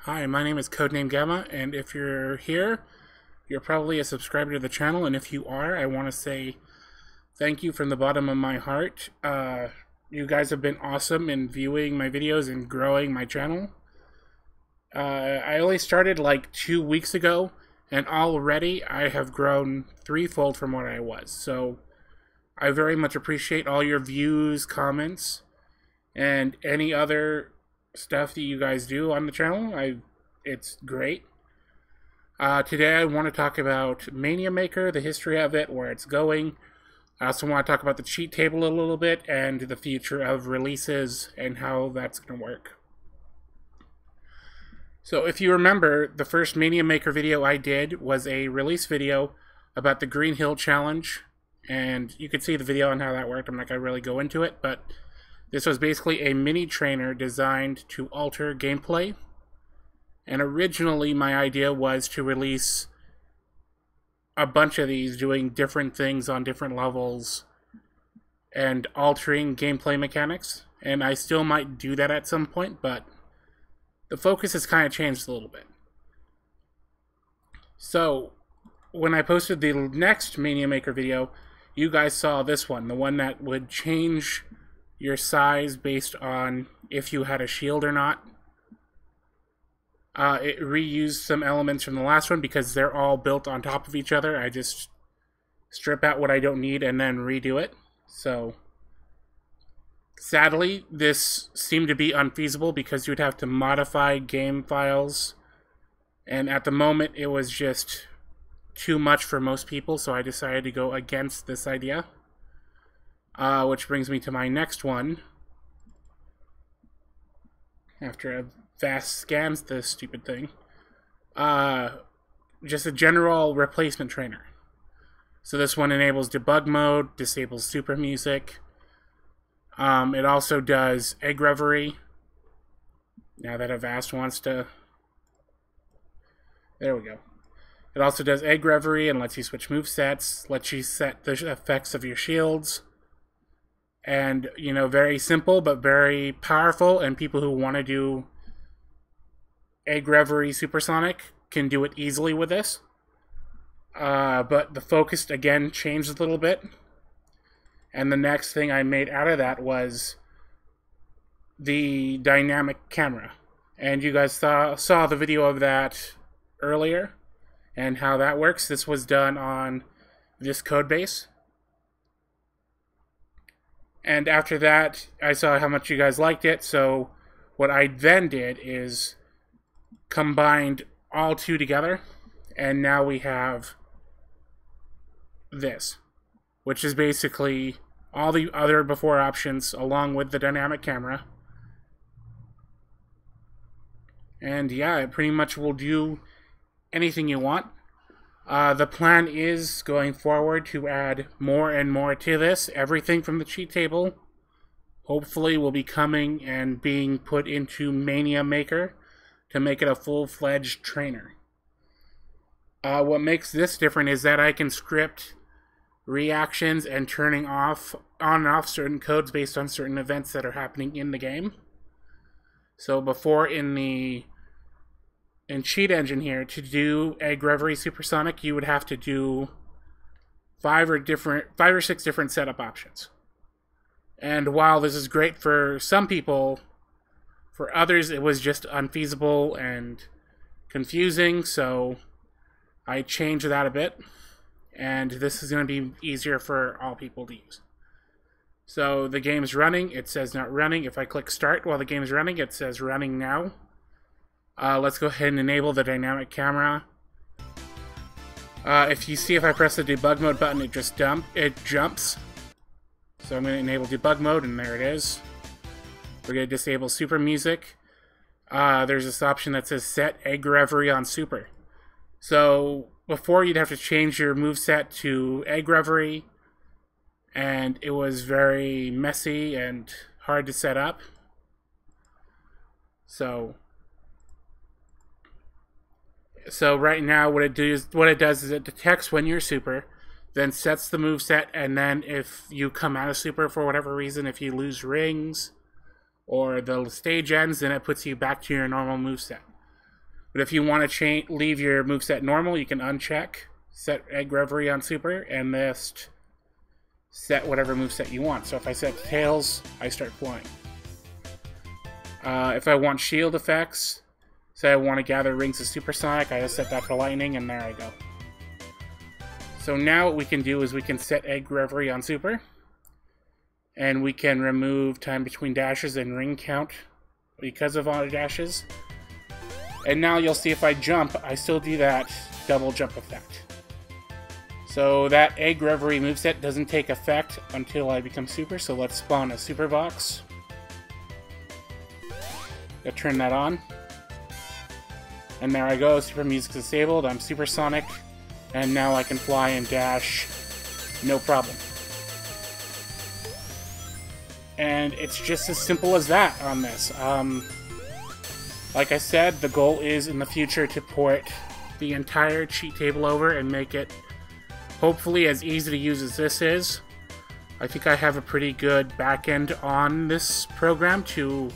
Hi, my name is Codename Gamma, and if you're here, you're probably a subscriber to the channel, and if you are, I want to say thank you from the bottom of my heart. You guys have been awesome in viewing my videos and growing my channel. I only started like 2 weeks ago, and already I have grown threefold from what I was, so I very much appreciate all your views, comments, and any other stuff that you guys do on the channel. It's great. Today I want to talk about Mania Maker, the history of it, where it's going. I also want to talk about the cheat table a little bit and the future of releases and how that's going to work. So if you remember, the first Mania Maker video I did was a release video about the Green Hill Challenge, and you could see the video on how that worked. I'm not going to really go into it, but this was basically a mini trainer designed to alter gameplay. And originally my idea was to release a bunch of these doing different things on different levels and altering gameplay mechanics. And I still might do that at some point, but the focus has kind of changed a little bit. So when I posted the next Mania Maker video, you guys saw this one, the one that would change your size based on if you had a shield or not. It reused some elements from the last one because they're all built on top of each other. I just strip out what I don't need and then redo it. So sadly, this seemed to be unfeasible because you'd have to modify game files, and at the moment it was just too much for most people, so I decided to go against this idea. Which brings me to my next one. After a fast scans this stupid thing. Just a general replacement trainer. So this one enables debug mode, disables super music. It also does egg reverie. Now that Avast wants to... There we go. It also does egg reverie and lets you switch movesets, lets you set the effects of your shields. And, you know, very simple, but very powerful, and people who want to do Egg Reverie Supersonic can do it easily with this. But the focus, again, changed a little bit. And the next thing I made out of that was the dynamic camera. And you guys saw the video of that earlier, and how that works. This was done on this code base. And after that, I saw how much you guys liked it, so what I then did is combined all two together, and now we have this, which is basically all the other before options along with the dynamic camera. And yeah, it pretty much will do anything you want. The plan is, going forward, to add more and more to this. Everything from the cheat table, hopefully, will be coming and being put into Mania Maker to make it a full-fledged trainer. What makes this different is that I can script reactions and turning on and off certain codes based on certain events that are happening in the game. So before in Cheat Engine here, to do Egg Reverie Supersonic, you would have to do 5 or 6 different setup options. And while this is great for some people, for others it was just unfeasible and confusing, so I changed that a bit. And this is going to be easier for all people to use. So the game's running, it says not running. If I click start while the game's running, it says running now. Let's go ahead and enable the dynamic camera. If you see, if I press the debug mode button, it jumps. So I'm going to enable debug mode, and there it is. We're going to disable super music. There's this option that says set egg reverie on super. So before, you'd have to change your moveset to egg reverie, and it was very messy and hard to set up. So right now, what it does is it detects when you're super, then sets the moveset, and then if you come out of super for whatever reason, if you lose rings or the stage ends, then it puts you back to your normal moveset. But if you want to leave your moveset normal, you can uncheck, set Egg Reverie on Super, and just set whatever moveset you want. So if I set Tails, I start flying. If I want shield effects, say I want to gather rings of Supersonic, I just set that for lightning, and there I go. So now what we can do is we can set Egg Reverie on Super, and we can remove time between dashes and ring count because of auto dashes. And now you'll see if I jump, I still do that double jump effect. So that Egg Reverie moveset doesn't take effect until I become Super, so let's spawn a Super Box. I'll turn that on. And there I go, Super Music's disabled, I'm Supersonic, and now I can fly and dash, no problem. And it's just as simple as that on this. Like I said, the goal is in the future to port the entire cheat table over and make it hopefully as easy to use as this is. I think I have a pretty good backend on this program to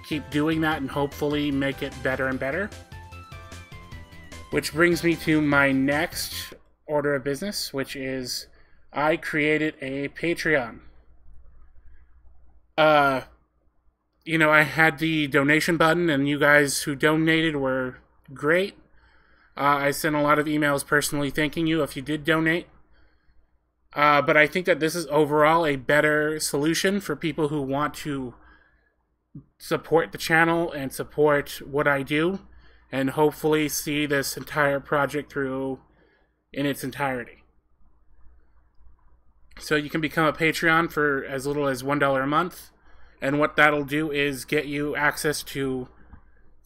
keep doing that and hopefully make it better and better. Which brings me to my next order of business, which is I created a Patreon. You know, I had the donation button, and you guys who donated were great. I sent a lot of emails personally thanking you if you did donate. But I think that this is overall a better solution for people who want to support the channel and support what I do, and hopefully see this entire project through in its entirety. So you can become a Patreon for as little as $1 a month, and what that'll do is get you access to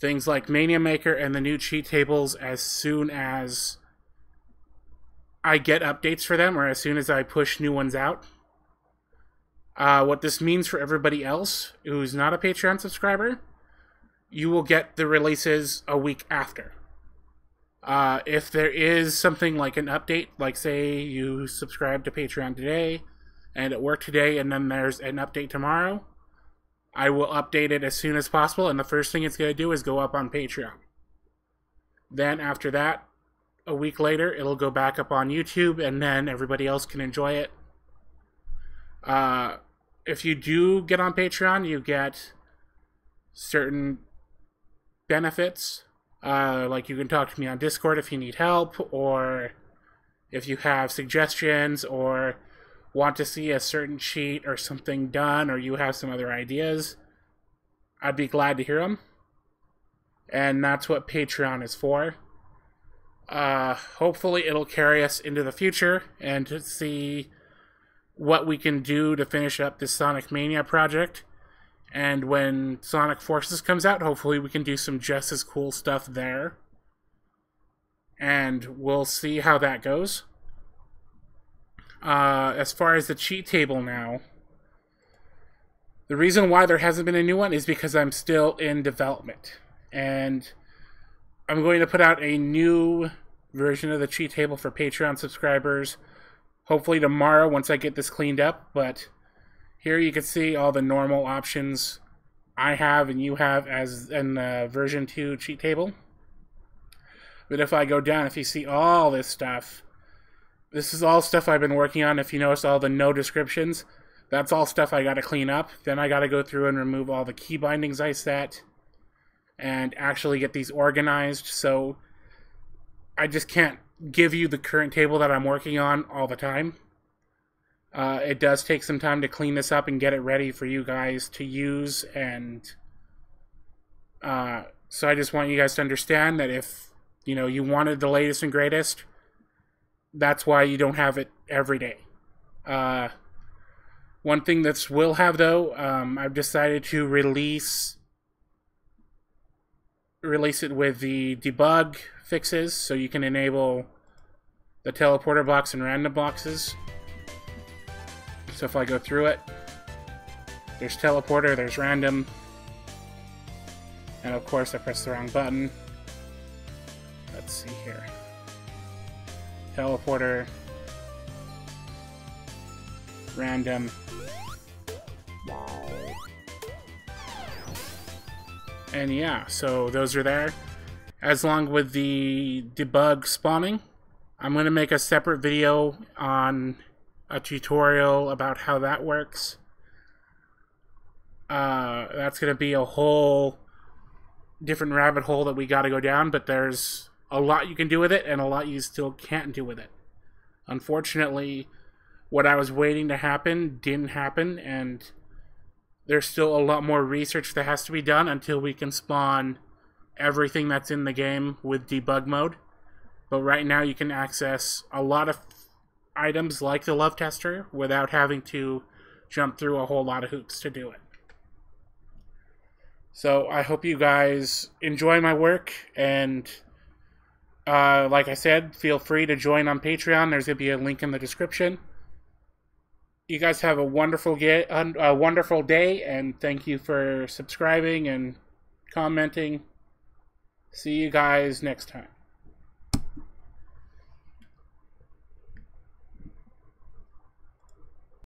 things like Mania Maker and the new cheat tables as soon as I get updates for them, or as soon as I push new ones out. What this means for everybody else who's not a Patreon subscriber, you will get the releases a week after. If there is something like an update, like say you subscribe to Patreon today, and it worked today, and then there's an update tomorrow, I will update it as soon as possible, and the first thing it's going to do is go up on Patreon. Then after that, a week later, it'll go back up on YouTube, and then everybody else can enjoy it. If you do get on Patreon, you get certain benefits. Like you can talk to me on Discord if you need help, or if you have suggestions, or want to see a certain cheat or something done, or you have some other ideas, I'd be glad to hear them. And that's what Patreon is for. Hopefully it'll carry us into the future and to see what we can do to finish up this Sonic Mania project. And when Sonic Forces comes out, hopefully we can do some just as cool stuff there. And we'll see how that goes. As far as the cheat table now, the reason why there hasn't been a new one is because I'm still in development. And I'm going to put out a new version of the cheat table for Patreon subscribers, hopefully tomorrow once I get this cleaned up. But here you can see all the normal options I have and you have as in the version 2 cheat table. But if I go down, if you see all this stuff, this is all stuff I've been working on. If you notice all the no descriptions, that's all stuff I got to clean up. Then I got to go through and remove all the key bindings I set and actually get these organized. So I just can't give you the current table that I'm working on all the time. It does take some time to clean this up and get it ready for you guys to use. And so I just want you guys to understand that if you wanted the latest and greatest, that's why you don't have it every day. One thing that will have, though, I've decided to release it with the debug fixes, so you can enable the teleporter blocks and random boxes. So if I go through it, there's teleporter, there's random, and of course I pressed the wrong button. Let's see here. Teleporter, random, and yeah, so those are there. as long with the debug spawning. I'm going to make a separate video on a tutorial about how that works. That's going to be a whole different rabbit hole that we got to go down, but there's a lot you can do with it and a lot you still can't do with it. Unfortunately, what I was waiting to happen didn't happen, and there's still a lot more research that has to be done until we can spawn everything that's in the game with debug mode. But right now you can access a lot of items like the love tester without having to jump through a whole lot of hoops to do it. So I hope you guys enjoy my work, and like I said, feel free to join on Patreon. There's going to be a link in the description. You guys have a wonderful day, and thank you for subscribing and commenting. See you guys next time.